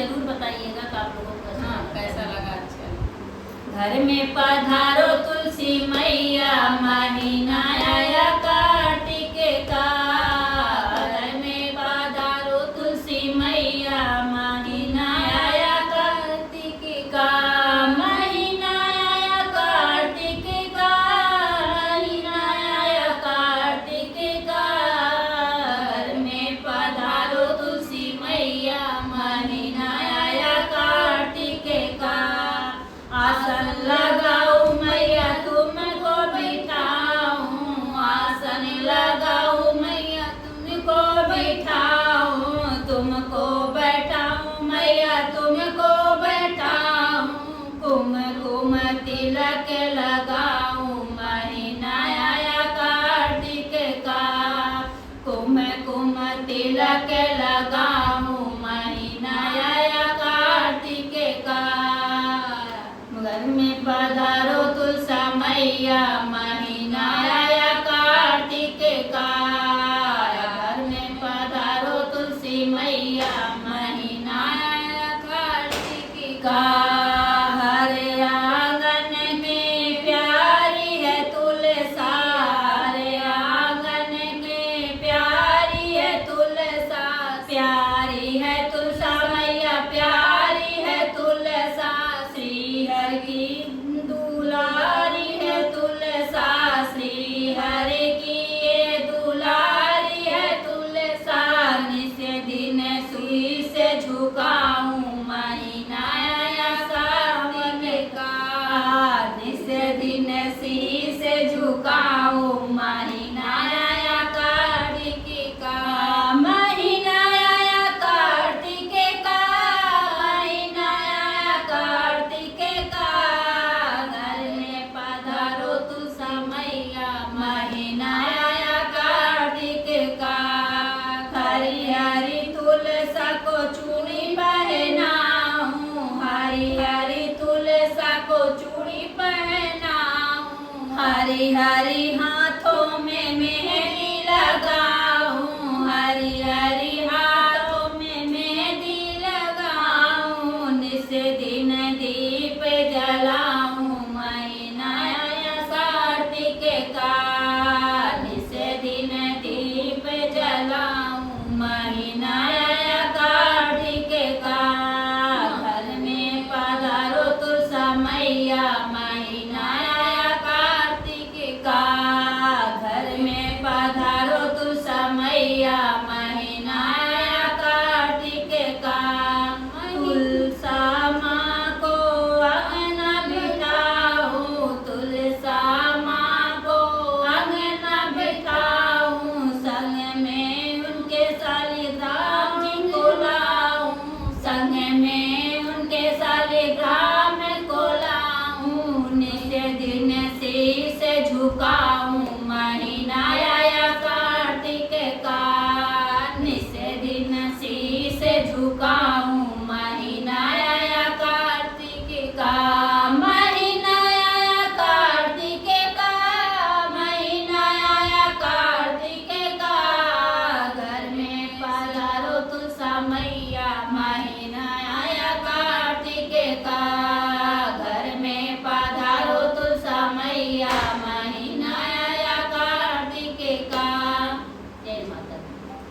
जरूर बताइएगा कि आप लोगों को कैसा लगा। अच्छा, घर में पधारो तुलसी मैया, महीना आया कार्तिक का। घर में पधारो तुलसी मैया, महीना आया कार्तिक का। महीना आया कार्तिक का, महीना आया कार्तिक का। घर में पधारो तुलसी मैया, महीना आया कार्तिक का। आसन लगाऊं मैया तुमको बिठाऊं, आसन लगाऊं मैया तुमको बिठाऊं, तुमको बैठाऊं मैया तुमको बैठाऊं। कुमकुम तिलक लगाऊं, महीना आया कार्तिक का। कुमकुम तिलक लगाऊं, महीना आया कार्तिक का। घर में पधारो तुलसा मैया, महीना आया कार्तिक का। घर में पधारो तुलसी मैया, महीना आया कार्तिक का। हरे आंगन में प्यारी है तुलसा, हरे आंगन में प्यारी है तुलसा। प्यारी है तुलसा मैया, प्यारी है तुलसा। श्री हरि की दुलारी है तुलसा, श्री हरि की ये दुलारी है तुलसा। निस दिन सुई से झुकाऊं, महीना आया सावन का। निस दिन सुई से झुकाऊं, महीना आया कार्तिक का। महीना आया कार्तिक का, महीना आया कार्तिक का। घर में पधारो तुलसा मैया, महीना आया कार्तिक का। हरी हरी तुलसा को चूड़ी पहनाऊं, हरी हरी तुलसा को चूड़ी पहनाऊं। हरी हरी हाँ